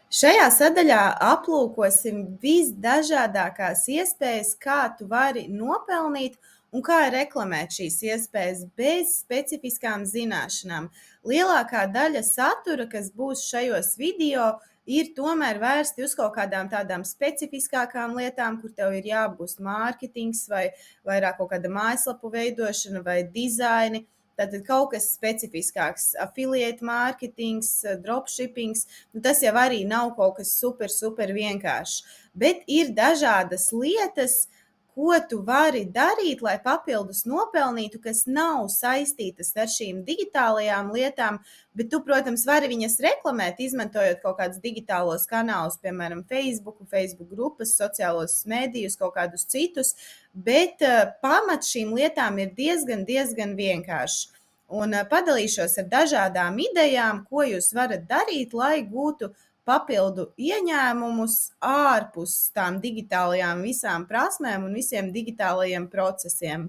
Šajā sadaļā aplūkosim visdažādākās iespējas, kā tu vari nopelnīt un kā reklamēt šīs iespējas bez specifiskām zināšanām. Lielākā daļa satura, kas būs šajos video, ir tomēr vērsti uz kaut kādām tādām specifiskākām lietām, kur tev ir jāapgūst mārketings vai vairāk kaut kāda mājaslapu veidošana vai dizaini. Tātad kaut kas specifiskāks, affiliate mārketings, dropshippings, tas jau arī nav kaut kas super vienkāršs. Bet ir dažādas lietas, ko tu vari darīt, lai papildus nopelnītu, kas nav saistītas ar šīm digitālajām lietām, bet tu, protams, vari viņas reklamēt, izmantojot kaut kādus digitālos kanālus, piemēram, Facebook grupas, sociālos mēdījus, kaut kādus citus, bet pamats šīm lietām ir diezgan vienkāršs. Un padalīšos ar dažādām idejām, ko jūs varat darīt, lai gūtu papildu ieņēmumus ārpus tām digitālajām visām prasmēm un visiem digitālajiem procesiem.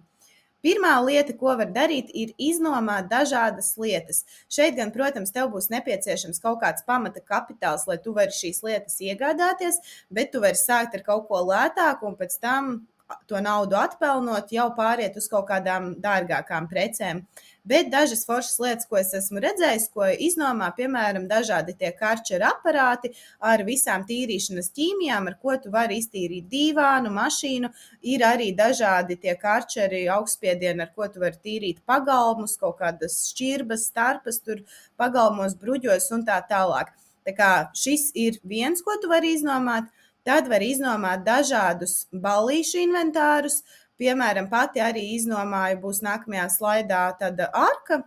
Pirmā lieta, ko var darīt, ir iznomāt dažādas lietas. Šeit gan, protams, tev būs nepieciešams kaut kāds pamata kapitāls, lai tu vari šīs lietas iegādāties, bet tu vari sākt ar kaut ko lētāku un pēc tam to naudu atpelnot, jau pāriet uz kaut kādām dārgākām precēm. Bet dažas foršas lietas, ko es esmu redzējis, ko iznomā, piemēram, dažādi tie karčeri aparāti ar visām tīrīšanas ķīmijām, ar ko tu vari iztīrīt dīvānu, mašīnu. Ir arī dažādi tie karčeri augstspiedieni, ar ko tu vari tīrīt pagalmus, kaut kādas šķirbas, starpas tur pagalmos, bruģos un tā tālāk. Tā kā šis ir viens, ko tu vari iznomāt. Tad var iznomāt dažādus ballīšu inventārus. Piemēram, pati arī iznomāju, būs nākamajā slaidā tāda arka,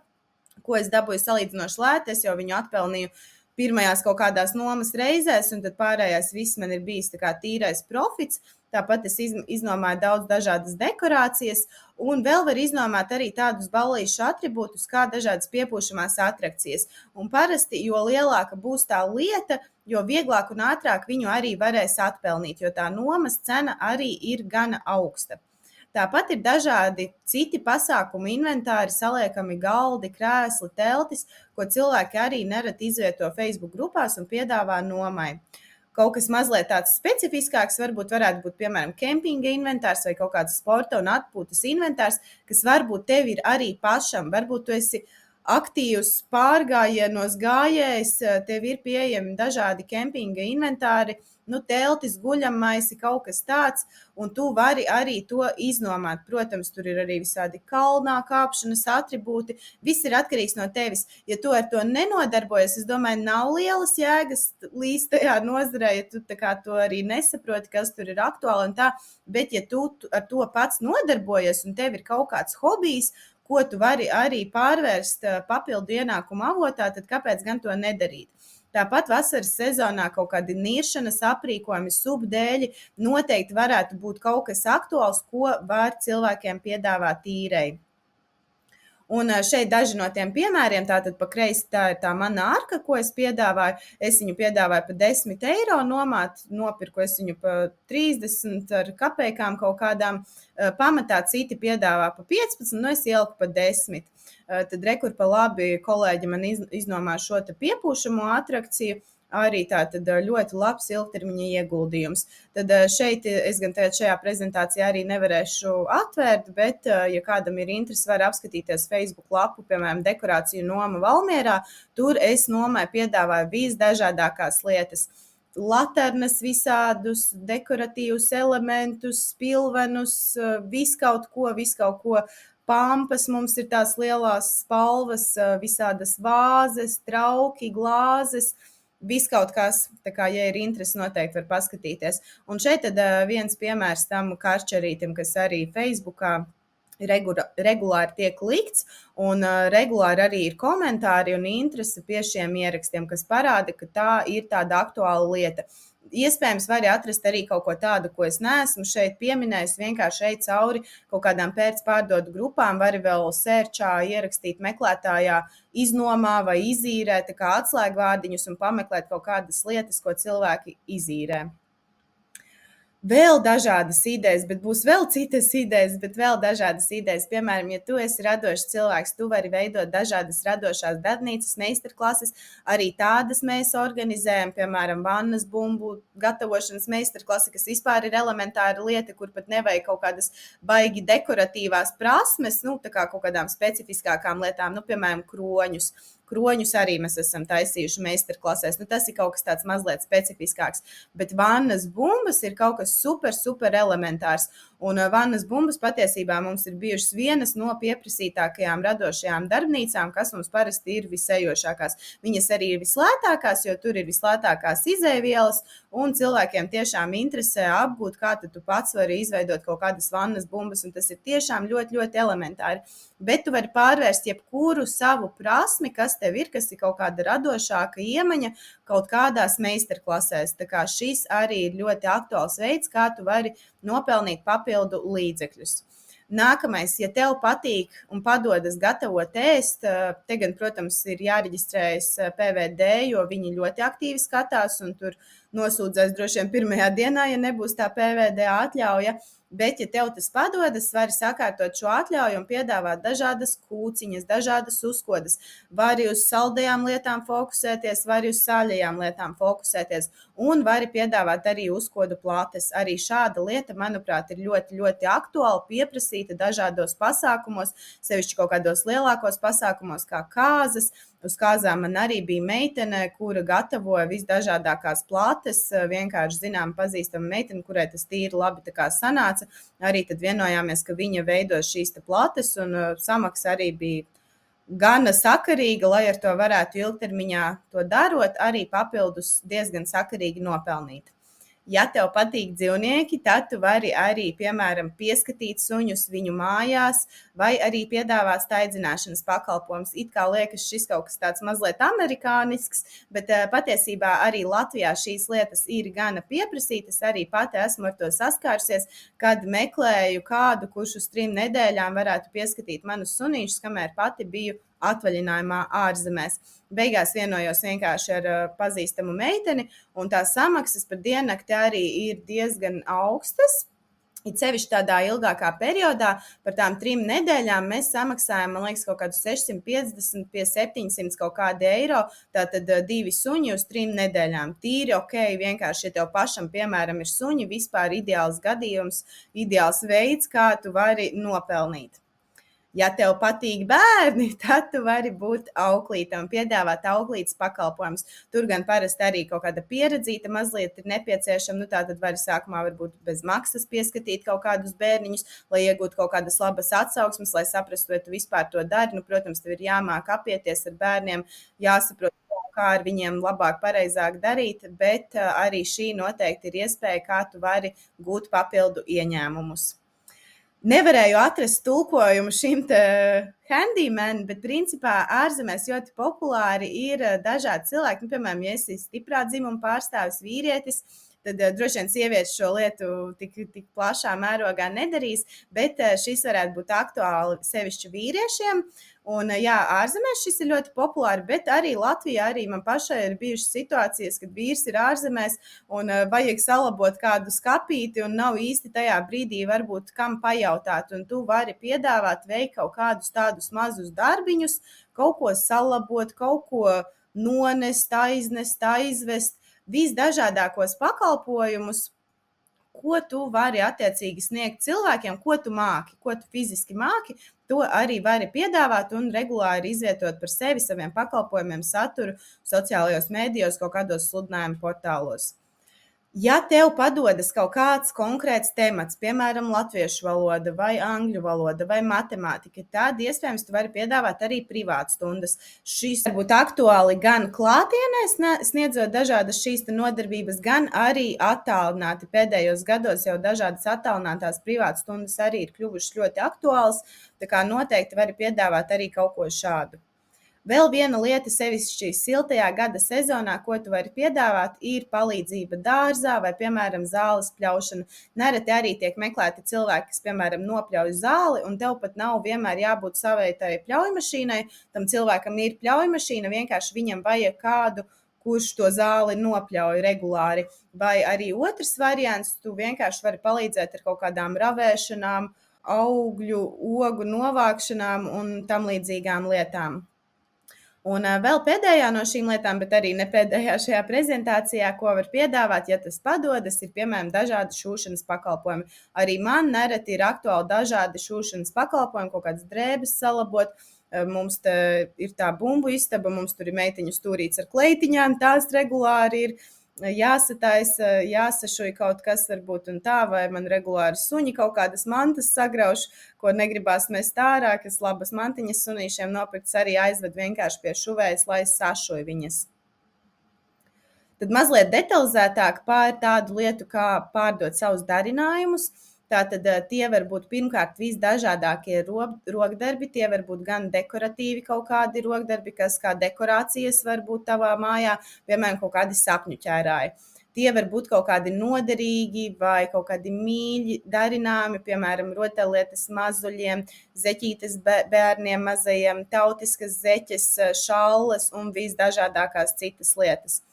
ko es dabūju salīdzinoši lēti. Es jau viņu atpelnīju pirmajās kaut kādās nomas reizēs, un tad pārējais viss man ir bijis tā kā tīrais profits. Tāpat es iznomāju daudz dažādas dekorācijas, un vēl var iznomāt arī tādus ballīšu atribūtus, kā dažādas piepūšamās atrakcijas. Un parasti, jo lielāka būs tā lieta, jo vieglāk un ātrāk viņu arī varēs atpelnīt, jo tā nomas cena arī ir gana augsta. Tāpat ir dažādi citi pasākumu inventāri, saliekami galdi, krēsli, teltis, ko cilvēki arī nereti izvieto Facebook grupās un piedāvā nomai. Kaut kas mazliet tāds specifiskāks varētu būt, piemēram, kempinga inventārs vai kaut kāds sporta un atpūtas inventārs, kas varbūt tev ir arī pašam. Varbūt tu esi aktīvs pārgājienos gājējs, tev ir pieejami dažādi kempinga inventāri, teltis, guļammaisi, kaut kas tāds, un tu vari arī to iznomāt. Protams, tur ir arī visādi kalnā kāpšanas atribūti. Viss ir atkarīgs no tevis. Ja tu ar to nenodarbojies, es domāju, nav lielas jēgas līdz tajā nozarē, ja tu to arī nesaproti, kas tur ir aktuāli un tā. Bet ja tu ar to pats nodarbojies un tev ir kaut kāds hobijs, ko tu vari arī pārvērst papildu ienākumu avotā, tad kāpēc gan to nedarīt? Tāpat vasaras sezonā kaut kādi niršanas aprīkojumi, subdēļi noteikti varētu būt kaut kas aktuāls, ko var cilvēkiem piedāvāt īrei. Un šeit daži no tiem piemēriem, tātad pa kreisi tā ir tā mana arka, ko es piedāvāju. Es viņu piedāvāju pa 10 eiro nomāt, nopirku es viņu pa 30 ar kapekām kaut kādām. Pamatā citi piedāvā pa 15, es ieliku pa 10. Tad rekur pa labi kolēģi man iznomā šo te piepūšamo atrakciju. Arī tātad ļoti labs ilgtermiņa ieguldījums. Tad šeit es gan šajā prezentācijā arī nevarēšu atvērt, bet, ja kādam ir interesi, var apskatīties Facebook lapu, piemēram, dekorāciju noma Valmierā. Tur es nomai piedāvāju visdažādākās lietas. Laternas visādus, dekoratīvus elementus, spilvenus, viskaut ko. Pampas mums ir tās lielās spalvas, visādas vāzes, trauki, glāzes. Viskaut kas, tā kā, ja ir interesi, noteikti var paskatīties. Un šeit tad viens piemērs tam karčerītim, kas arī Facebookā regulāri tiek likts, un regulāri arī ir komentāri un interese pie šiem ierakstiem, kas parāda, ka tā ir tāda aktuāla lieta. Iespējams, var atrast arī kaut ko tādu, ko es neesmu šeit pieminējis, vienkārši ej cauri kaut kādām pērc-pārdodu grupām, vari vēl sērčā ierakstīt meklētājā iznomā vai izīrē, tā kā atslēgvārdiņus un pameklēt kaut kādas lietas, ko cilvēki izīrē. vēl dažādas idejas, bet būs vēl citas idejas, bet vēl dažādas idejas. Piemēram, ja tu esi radošs cilvēks, tu vari veidot dažādas radošās darbnīcas, meistarklases. Arī tādas mēs organizējam, piemēram, vannas bumbu gatavošanas meistarklase, kas vispār ir elementāra lieta, kur pat nevajag kaut kādas baigi dekoratīvās prasmes, nu, tā kā kaut kādām specifiskākām lietām, nu, piemēram, kroņus. Kroņus arī mēs esam taisījuši meistarklasēs. Nu, tas ir kaut kas tāds mazliet specifiskāks. Bet vannas bumbas ir kaut kas super, super elementārs. Un vannas bumbas patiesībā mums ir bijušas vienas no pieprasītākajām radošajām darbnīcām, kas mums parasti ir visējošākās. Viņas arī ir vislētākās, jo tur ir vislētākās izēvielas, un cilvēkiem tiešām interesē apgūt, kā tu pats vari izveidot kaut kādas vannas bumbas, un tas ir tiešām ļoti, ļoti elementāri. Bet tu vari pārvērst jebkuru savu prasmi, kas tev ir, kas ir kaut kāda radošāka iemaņa, kaut kādās meistarklasēs. Tā kā šis arī ir ļoti aktuāls veids, kā tu vari nopelnīt papildu līdzekļus. Nākamais, ja tev patīk un padodas gatavot ēst, te gan, protams, ir jāreģistrējas PVD, jo viņi ļoti aktīvi skatās un tur nosūdzēs droši vien pirmajā dienā, ja nebūs tā PVD atļauja. Bet, ja tev tas padodas, vari sakārtot šo atļauju un piedāvāt dažādas kūciņas, dažādas uzkodas. Vari uz saldajām lietām fokusēties, vari uz sāļajām lietām fokusēties un vari piedāvāt arī uzkodu plates. Arī šāda lieta, manuprāt, ir ļoti, ļoti aktuāla, pieprasīta dažādos pasākumos, sevišķi kaut kādos lielākos pasākumos kā kāzas. Uz kāzām man arī bija meitene, kura gatavoja visdažādākās plates, vienkārši zinām pazīstama meitene, kurai tas tīri labi tā kā sanāca. Arī tad vienojāmies, ka viņa veidos šīs plates, un samaksa arī bija gana sakarīga, lai ar to varētu ilgtermiņā to darot, arī papildus diezgan sakarīgi nopelnīt. Ja tev patīk dzīvnieki, tad tu vari arī, piemēram, pieskatīt suņus viņu mājās vai arī piedāvāt staidzināšanas pakalpojumus. It kā liekas šis kaut kas tāds mazliet amerikānisks, bet patiesībā arī Latvijā šīs lietas ir gana pieprasītas. Arī pati esmu ar to saskārusies, kad meklēju kādu, kurš uz 3 nedēļām varētu pieskatīt manus sunīšus, kamēr pati biju atvaļinājumā ārzemēs. Beigās vienojos vienkārši ar pazīstamu meiteni, un tās samaksas par diennakti arī ir diezgan augstas. It sevišķi tādā ilgākā periodā, par tām 3 nedēļām mēs samaksājam, man liekas, kaut kādu 650 pie 700 kaut kādi eiro, tātad 2 suņi uz 3 nedēļām. Tīri ok, vienkārši, ja tev pašam, piemēram, ir suņi, vispār ideāls gadījums, ideāls veids, kā tu vari nopelnīt. Ja tev patīk bērni, tad tu vari būt auklīte un piedāvāt auklītes pakalpojumus. Tur gan parasti arī kaut kāda pieredzīta mazliet ir nepieciešama. Nu, tā tad vari sākumā varbūt bez maksas pieskatīt kaut kādus bērniņus, lai iegūtu kaut kādas labas atsauksmes, lai saprastu, vai tu vispār to dari. Nu, protams, tev ir jāmāk apieties ar bērniem, jāsaprot, kā ar viņiem labāk, pareizāk darīt, bet arī šī noteikti ir iespēja, kā tu vari gūt papildu ieņēmumus. Nevarēju atrast tulkojumu šim te handyman, bet principā ārzemēs ļoti populāri ir dažādi cilvēki. Nu, piemēram, ja esi stiprā dzimuma pārstāvis vīrietis, tad droši vien sievietes šo lietu tik plašā mērogā nedarīs, bet šis varētu būt aktuāli sevišķi vīriešiem. Un, jā, ārzemēs šis ir ļoti populāri, bet arī Latvijā arī man pašai ir bijušas situācijas, kad vīrs ir ārzemēs un vajag salabot kādu skapīti un nav īsti tajā brīdī varbūt kam pajautāt. Un tu vari piedāvāt veikt kaut kādus tādus mazus darbiņus, kaut ko salabot, kaut ko nonest, aiznest, aizvest, visdažādākos pakalpojumus, ko tu vari attiecīgi sniegt cilvēkiem, ko tu māki, ko tu fiziski māki, to arī vari piedāvāt un regulāri izvietot par sevi, saviem pakalpojumiem, saturu sociālajos mēdījos, kaut kādos sludinājumu portālos. Ja tev padodas kaut kāds konkrēts temats, piemēram, latviešu valoda vai angļu valoda vai matemātika, tad iespējams tu vari piedāvāt arī privātstundas. Šīs var būt aktuāli gan klātienē, sniedzot dažādas šīs nodarbības, gan arī attālināti. Pēdējos gados jau dažādas attālinātās privātstundas arī ir kļuvušas ļoti aktuālas, tā kā noteikti vari piedāvāt arī kaut ko šādu. Vēl viena lieta, sevišķi siltajā gada sezonā, ko tu vari piedāvāt, ir palīdzība dārzā vai, piemēram, zāles pļaušana. Nereti arī tiek meklēti cilvēki, kas, piemēram, nopļauj zāli, un tev pat nav vienmēr jābūt savai tai pļaujmašīnai. Tam cilvēkam ir pļaujmašīna, vienkārši viņam vajag kādu, kurš to zāli nopļauj regulāri. Vai arī otrs variants, tu vienkārši vari palīdzēt ar kaut kādām ravēšanām, augļu, ogu novākšanām un tam līdzīgām lietām. Un vēl pēdējā no šīm lietām, bet arī ne pēdējā šajā prezentācijā, ko var piedāvāt, ja tas padodas, ir piemēram dažādi šūšanas pakalpojumi. Arī man nereti ir aktuāli dažādi šūšanas pakalpojumi, kaut kādas drēbes salabot. Mums ir tā bumbu istaba, mums tur ir meitiņu stūrīts ar kleitiņām, tās regulāri ir jāsataisa, jāsašuj kaut kas varbūt un tā, vai man regulāri suņi kaut kādas mantas sagrauž, ko negribās mest ārā, kas labas mantiņas sunīšiem nopirkts arī aizved vienkārši pie šuvējas, lai sašuj viņas. Tad mazliet detalizētāk pār tādu lietu, kā pārdot savus darinājumus. Tātad tie var būt pirmkārt visdažādākie rokdarbi, tie var būt gan dekoratīvi kaut kādi rokdarbi, kas kā dekorācijas var būt tavā mājā, piemēram, kaut kādi sapņu ķērāji. Tie var būt kaut kādi noderīgi vai kaut kādi mīļi darinājumi, piemēram, rotaļlietas mazuļiem, zeķītes bērniem mazajiem, tautiskas zeķes, šalles un visdažādākās citas lietas.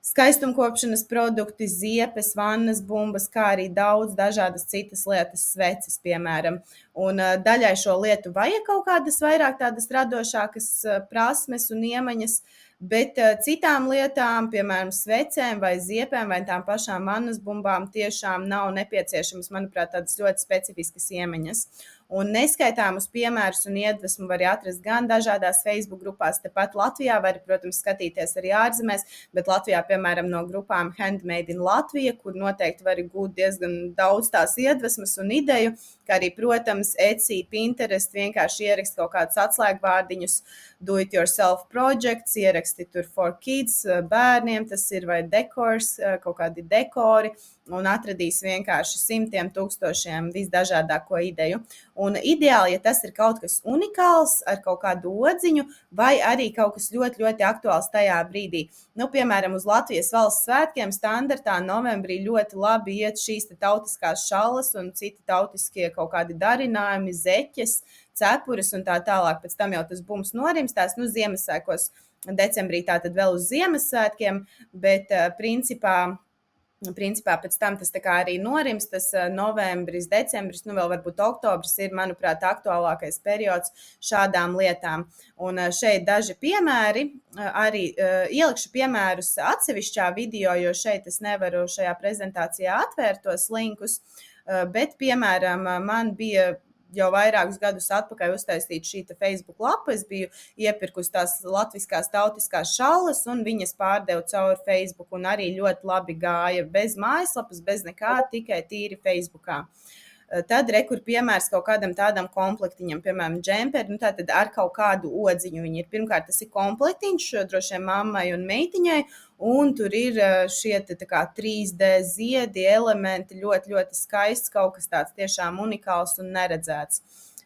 Skaistumkopšanas produkti, ziepes, vannas bumbas, kā arī daudz dažādas citas lietas, sveces, piemēram. Un daļai šo lietu vajag kaut kādas vairāk tādas radošākas prasmes un iemaņas, bet citām lietām, piemēram, svecēm vai ziepēm vai tām pašām vannas bumbām tiešām nav nepieciešamas, manuprāt, tādas ļoti specifiskas iemaņas. Un neskaitāmus piemērus un iedvesmu var atrast gan dažādās Facebook grupās, tepat Latvijā, var, protams, skatīties arī ārzemēs, bet Latvijā, piemēram, no grupām Handmade in Latvija, kur noteikti var gūt diezgan daudz tās iedvesmas un ideju, kā arī, protams, Etsy, Pinterest, vienkārši ierakst kaut kādus atslēgvārdiņus, do it yourself projects, ieraksti tur for kids, bērniem, tas ir vai dekors, kaut kādi dekori, un atradīs vienkārši simtiem tūkstošiem visdažādāko ideju. Un ideāli, ja tas ir kaut kas unikāls ar kaut kādu odziņu, vai arī kaut kas ļoti, ļoti aktuāls tajā brīdī. Nu, piemēram, uz Latvijas valsts svētkiem standartā novembrī ļoti labi iet šīs tautiskās šallas un citi tautiskie kaut kādi darinājumi, zeķes, cepures un tā tālāk. Pēc tam jau tas bums norimstās, nu, Ziemassvētkos decembrī tātad vēl uz Ziemassvētkiem, bet Principā pēc tam tas tā kā arī norims, tas novembris, decembris, nu vēl varbūt oktobris ir, manuprāt, aktuālākais periods šādām lietām. Un šeit daži piemēri, arī ielikšu piemērus atsevišķā video, jo šeit es nevaru šajā prezentācijā atvērt tos linkus, bet, piemēram, man bija jau vairākus gadus atpakaļ uztaisīt šī Facebook lapa. Es biju iepirkusi tās latviskās tautiskās šalles un viņas pārdevu caur Facebook un arī ļoti labi gāja bez mājaslapas, bez nekā, tikai tīri Facebookā. Tad rekur piemērs kaut kādam tādam komplektiņam, piemēram, džemperi, nu tātad ar kaut kādu odziņu viņi ir. Pirmkārt, tas ir komplektiņš, droši vien mammai un meitiņai, un tur ir šie tā kā 3D ziedi, elementi, ļoti, ļoti skaists, kaut kas tāds tiešām unikāls un neredzēts.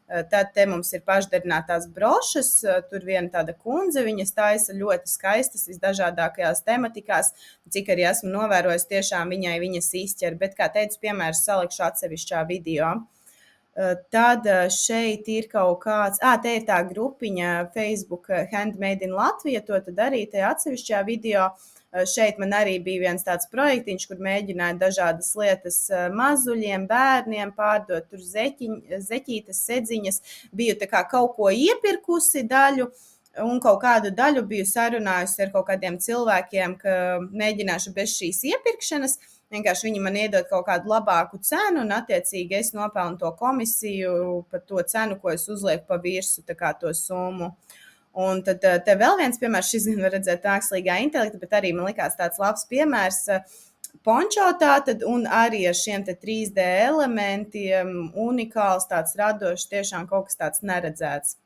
Tad te mums ir pašdarinātās brošas, tur viena tāda kundze, viņas taisa ļoti skaistas visdažādākajās tematikās, cik arī esmu novērojis, tiešām viņas izķer, bet, kā teicu, piemērs salikšu atsevišķā video. Tad šeit ir kaut kāds, te ir tā grupiņa Facebook Handmade in Latvija, to tad arī tajā atsevišķajā video. Šeit man arī bija viens tāds projektiņš, kur mēģināja dažādas lietas mazuļiem, bērniem pārdot, tur zeķītes, sedziņas, biju tā kā kaut ko iepirkusi daļu, un kaut kādu daļu biju sarunājusi ar kaut kādiem cilvēkiem, ka mēģināšu bez šīs iepirkšanas, vienkārši viņi man iedod kaut kādu labāku cenu, un attiecīgi es nopelnu to komisiju par to cenu, ko es uzlieku pa virsu, tā kā to summu. Un tad te vēl viens piemērs, šis gan var redzēt mākslīgā intelekta, bet arī man likās tāds labs piemērs pončo tātad, un arī ar šiem te 3D elementiem, unikāls, tāds radošs, tiešām kaut kas tāds neredzēts.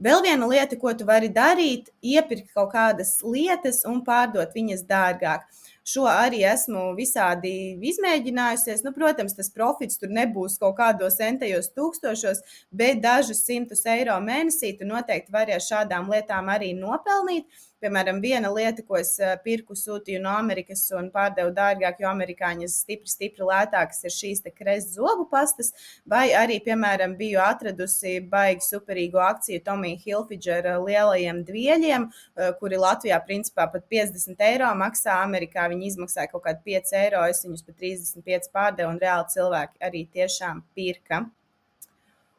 Vēl viena lieta, ko tu vari darīt, iepirkt kaut kādas lietas un pārdot viņas dārgāk. Šo arī esmu visādi izmēģinājusies. Nu, protams, tas profits tur nebūs kaut kādos entajos tūkstošos, bet dažus 100 eiro mēnesī tu noteikti vari ar šādām lietām arī nopelnīt. Piemēram, viena lieta, ko es pirku, sūtīju no Amerikas un pārdevu dārgāk, jo amerikāņas stipri lētākas ir šīs te krēsls zobu pastas, vai arī, piemēram, biju atradusi baigi superīgo akciju Tommy Hilfiger lielajiem dvieļiem, kuri Latvijā principā pat 50 eiro maksā, Amerikā viņi izmaksāja kaut kādi 5 eiro, es viņus pat 35 pārdevu un reāli cilvēki arī tiešām pirka.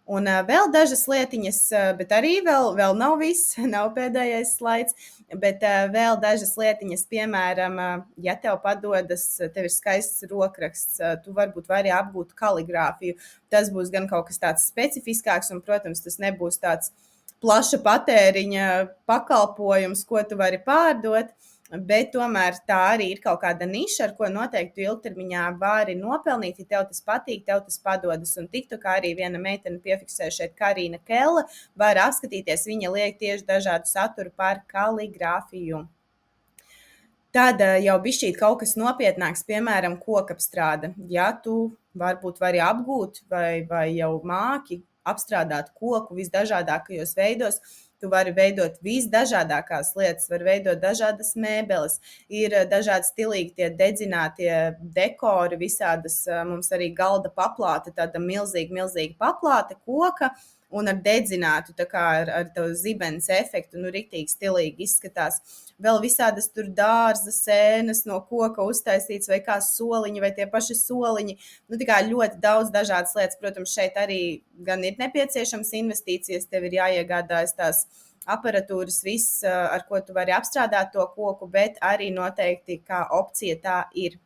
Un vēl dažas lietiņas, bet arī vēl nav viss, nav pēdējais slaids, bet vēl dažas lietiņas, piemēram, ja tev padodas, tev ir skaists rokraksts, tu varbūt vari apgūt kaligrāfiju. Tas būs gan kaut kas tāds specifiskāks, un, protams, tas nebūs tāds plaša patēriņa pakalpojums, ko tu vari pārdot, bet tomēr tā arī ir kaut kāda niša, ar ko noteikti ilgtermiņā vari nopelnīt, ja tev tas patīk, tev tas padodas. Un TikTokā arī viena meitene piefiksē šeit Karina Kella, var apskatīties, viņa liek tieši dažādu saturu par kaligrāfiju. Tad jau bišķīt kaut kas nopietnāks, piemēram, kokapstrāde. Ja tu varbūt vari apgūt vai jau māki apstrādāt koku visdažādākajos veidos, tu vari veidot visdažādākās lietas, var veidot dažādas mēbeles, ir dažādi stilīgi tie dedzinātie dekori, visādas mums arī galda paplāte, tāda milzīga paplāte koka, un ar dedzinātu, tā kā ar to zibens efektu, riktīgi stilīgi izskatās. Vēl visādas tur dārza sēnes no koka uztaisīts, vai kā soliņi, vai tie paši soliņi. Tā kā ļoti daudz dažādas lietas. Protams, šeit arī gan ir nepieciešams investīcijas, tev ir jāiegādājas tās aparatūras, viss, ar ko tu vari apstrādāt to koku, bet arī noteikti kā opcija tā ir.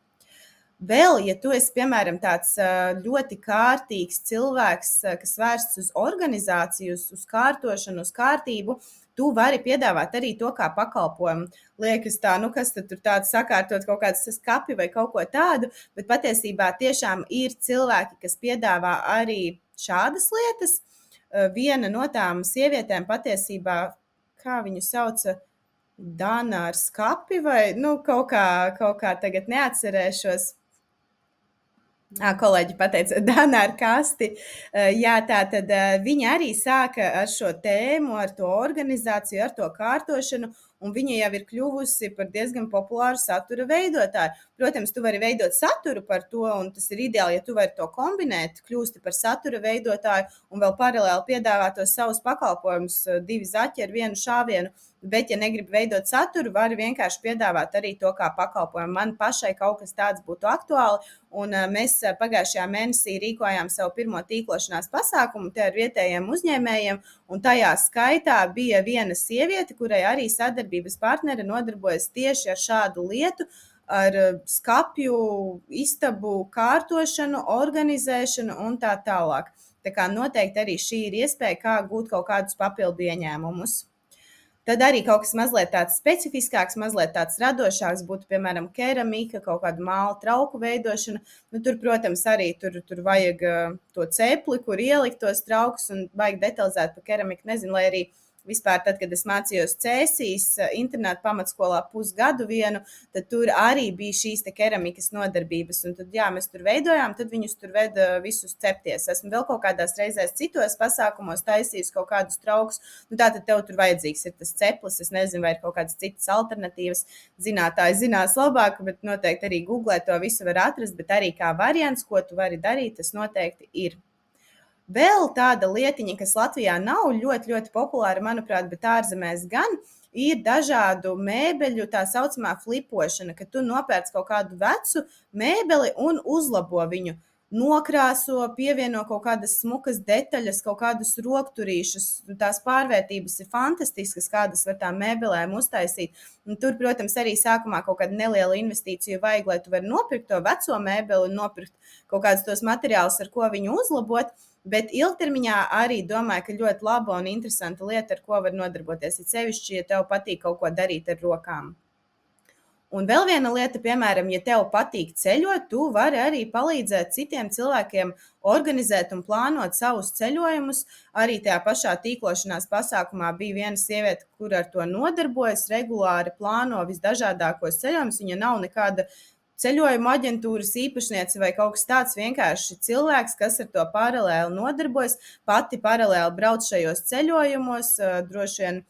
Vēl, ja tu esi, piemēram, tāds ļoti kārtīgs cilvēks, kas vērsts uz organizāciju, uz kārtošanu, uz kārtību, tu vari piedāvāt arī to kā pakalpojumu. Liekas tā, kas tad tur tāds sakārtot kaut kāds skapi vai kaut ko tādu, bet patiesībā tiešām ir cilvēki, kas piedāvā arī šādas lietas. Viena no tām sievietēm patiesībā, kā viņu sauca, Dana ar skapi vai, kaut kā tagad neatcerēšos. Kolēģi pateica, Dana ar kasti. Jā, tātad viņa arī sāka ar šo tēmu, ar to organizāciju, ar to kārtošanu, un viņa jau ir kļuvusi par diezgan populāru satura veidotāju. Protams, tu vari veidot saturu par to, un tas ir ideāli, ja tu vari to kombinēt, kļūsti par satura veidotāju un vēl paralēli piedāvāt tos savus pakalpojumus, 2 zaķi ar 1 šāvienu. Bet, ja negribi veidot saturu, vari vienkārši piedāvāt arī to kā pakalpojumu. Man pašai kaut kas tāds būtu aktuāli, un mēs pagājušajā mēnesī rīkojām savu pirmo tīklošanās pasākumu te ar vietējiem uzņēmējiem, un tajā skaitā bija viena sieviete, kurai arī sadarbības partneri nodarbojas tieši ar šādu lietu, ar skapju, istabu kārtošanu, organizēšanu un tā tālāk. Tā kā noteikti arī šī ir iespēja, kā gūt kaut kādus papildu ieņēmumus. Tad arī kaut kas mazliet tāds specifiskāks, mazliet tāds radošāks būtu, piemēram, keramika, kaut kādu māla trauku veidošana. Tur, protams, arī tur vajag to cepli, kur ielikt tos traukus, un vajag detalizēt par keramiku. Nezinu, lai arī vispār tad, kad es mācījos Cēsīs internāta pamatskolā pusgadu vienu, tad tur arī bija šīs te keramikas nodarbības. Un tad, jā, mēs tur veidojām, tad viņus tur veda visus cepties. Esmu vēl kaut kādās reizēs citos pasākumos taisījis kaut kādus traukus. Tātad tev tur vajadzīgs ir tas ceplis. Es nezinu, vai ir kaut kādas citas alternatīvas. Zinātāji zinās labāk, bet noteikti arī googlē to visu var atrast, bet arī kā variants, ko tu vari darīt, tas noteikti ir. Vēl tāda lietiņa, kas Latvijā nav ļoti, ļoti populāra, manuprāt, bet ārzemēs gan, ir dažādu mēbeļu tā saucamā flipošana, ka tu nopērc kaut kādu vecu mēbeli un uzlabo viņu. Nokrāso, pievieno kaut kādas smukas detaļas, kaut kādus rokturīšus. Tās pārvērtības ir fantastiskas, kādas var tām mēbelēm uztaisīt. Un tur, protams, arī sākumā kaut kāda neliela investīcija vajag, lai tu vari nopirkt to veco mēbeli un nopirkt kaut kādus tos materiālus, ar ko viņu uzlabot. Bet ilgtermiņā arī domāju, ka ļoti laba un interesanta lieta, ar ko var nodarboties. Ir sevišķi, ja tev patīk kaut ko darīt ar rokām. Un vēl viena lieta, piemēram, ja tev patīk ceļot, tu vari arī palīdzēt citiem cilvēkiem organizēt un plānot savus ceļojumus. Arī tajā pašā tīklošanās pasākumā bija viena sieviete, kur ar to nodarbojas, regulāri plāno visdažādākos ceļojumus. Viņa nav nekāda ceļojuma aģentūras īpašniece vai kaut kas tāds, vienkārši cilvēks, kas ar to paralēli nodarbojas, pati paralēli brauc šajos ceļojumos, droši vien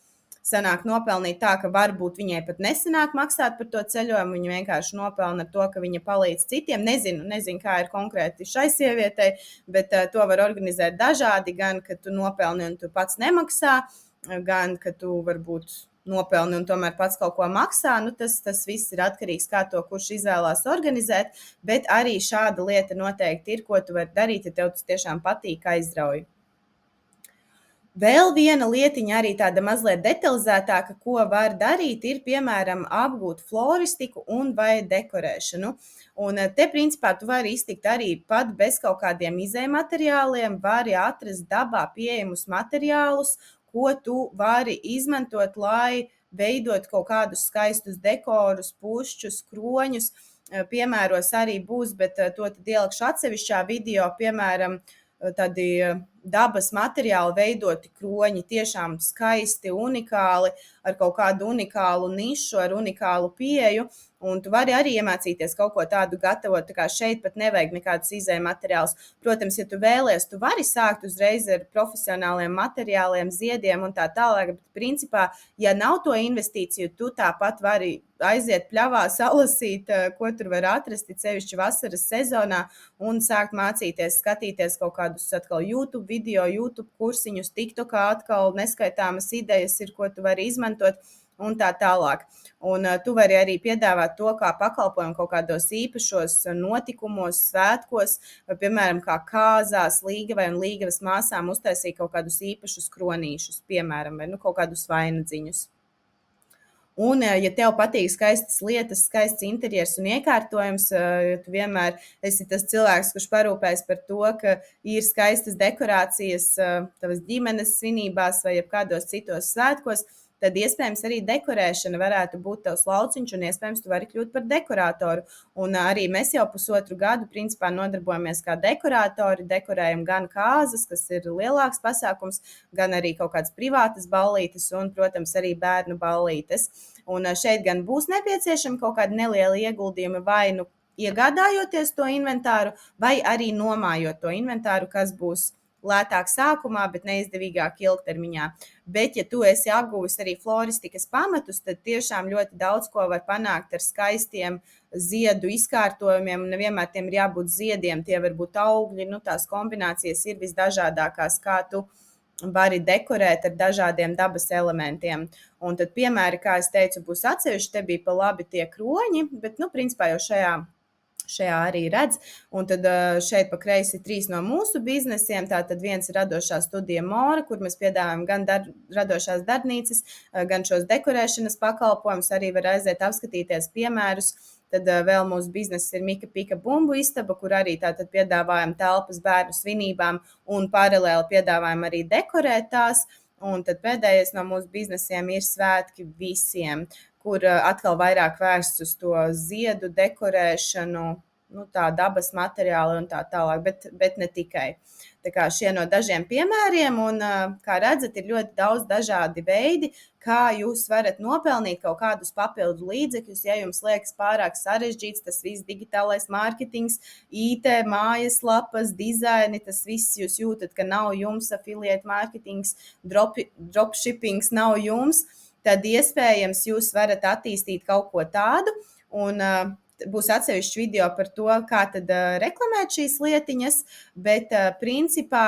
sanāk nopelnīt tā, ka varbūt viņai pat nesanāk maksāt par to ceļojumu, viņa vienkārši nopelna ar to, ka viņa palīdz citiem. Nezinu, kā ir konkrēti šai sievietei, bet to var organizēt dažādi, gan, ka tu nopelni un tu pats nemaksā, gan, ka tu varbūt nopelni un tomēr pats kaut ko maksā. Tas viss ir atkarīgs, kā to kurš izvēlās organizēt, bet arī šāda lieta noteikti ir, ko tu vari darīt, ja tev tas tiešām patīk, aizrauj. Vēl viena lietiņa, arī tāda mazliet detalizētāka, ko var darīt, ir, piemēram, apgūt floristiku un vai dekorēšanu. Un te, principā, tu vari iztikt arī pat bez kaut kādiem izējumateriāliem, vari atrast dabā pieejamus materiālus, ko tu vari izmantot, lai veidot kaut kādus skaistus dekorus, pušķus, kroņus. Piemēros arī būs, bet to tad ielikšu atsevišķā video, piemēram, tādi dabas materiāli veidoti kroņi, tiešām skaisti, unikāli, ar kaut kādu unikālu nišu, ar unikālu pieeju. Un tu vari arī iemācīties kaut ko tādu gatavot, tā kā šeit pat nevajag nekādus izējumateriālus. Protams, ja tu vēlies, tu vari sākt uzreiz ar profesionāliem materiāliem, ziediem un tā tālāk, bet principā, ja nav to investīciju, tu tāpat vari aiziet pļavā, salasīt, ko tur var atrast, sevišķi vasaras sezonā, un sākt mācīties, skatīties kaut kādus atkal YouTube video, YouTube kursiņus, TikTokā atkal neskaitāmas idejas ir, ko tu vari izmantot, un tā tālāk. Un tu vari arī piedāvāt to kā pakalpojumu kaut kādos īpašos notikumos, svētkos, vai, piemēram, kā kāzās Līgavai un Līgavas māsām uztaisīt kaut kādus īpašus kronīšus, piemēram, vai kaut kādus vainadziņus. Un, ja tev patīk skaistas lietas, skaists interjers un iekārtojums, tu vienmēr esi tas cilvēks, kurš parūpēs par to, ka ir skaistas dekorācijas tavas ģimenes svinībās vai kādos citos svētkos, tad iespējams arī dekorēšana varētu būt tavs lauciņš un iespējams tu vari kļūt par dekorātoru. Un arī mēs jau pusotru gadu principā nodarbojamies kā dekorātori, dekorējam gan kāzas, kas ir lielāks pasākums, gan arī kaut kādas privātas ballītes un, protams, arī bērnu ballītes. Un šeit gan būs nepieciešami kaut kādi nelieli ieguldījumi vai nu iegādājoties to inventāru vai arī nomājot to inventāru, kas būs lētāk sākumā, bet neizdevīgāk ilgtermiņā. Bet, ja tu esi apguvis arī floristikas pamatus, tad tiešām ļoti daudz ko var panākt ar skaistiem ziedu izkārtojumiem. Nevienmēr tiem ir jābūt ziediem, tie var būt augļi, tās kombinācijas ir visdažādākās, kā tu vari dekorēt ar dažādiem dabas elementiem. Un tad, piemēri, kā es teicu, būs atsevišķi, te bija pa labi tie kroņi, bet, principā jau šajā arī redz. Un tad šeit pa kreisi 3 no mūsu biznesiem. Tātad viens ir radošā studija Mora, kur mēs piedāvājam gan radošās darbnīcas, gan šos dekorēšanas pakalpojumus. Arī var aiziet apskatīties piemērus. Tad vēl mūsu bizness ir Mika Pika bumbu istaba, kur arī tātad piedāvājam telpas bērnu svinībām un paralēli piedāvājam arī dekorēt tās. Un tad pēdējais no mūsu biznesiem ir svētki visiem, kur atkal vairāk vērsts uz to ziedu dekorēšanu, tā dabas materiāli un tā tālāk, bet ne tikai. Tā kā šie no dažiem piemēriem, un kā redzat, ir ļoti daudz dažādi veidi, kā jūs varat nopelnīt kaut kādus papildu līdzekļus, ja jums liekas pārāk sarežģīts, tas viss digitālais mārketings, IT, mājaslapas, dizaini, tas viss jūs jūtat, ka nav jums affiliate mārketings, dropshippings nav jums, tad iespējams jūs varat attīstīt kaut ko tādu, un būs atsevišķi video par to, kā tad reklamēt šīs lietiņas, bet principā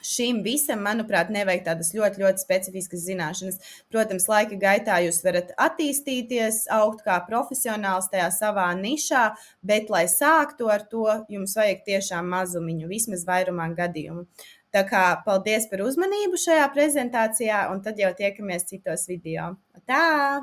šim visam, manuprāt, nevajag tādas ļoti, ļoti specifiskas zināšanas. Protams, laika gaitā jūs varat attīstīties, augt kā profesionāls tajā savā nišā, bet, lai sāktu ar to, jums vajag tiešām mazumiņu, vismaz vairumā gadījumu. Tā kā paldies par uzmanību šajā prezentācijā, un tad jau tiekamies citos video. Tā!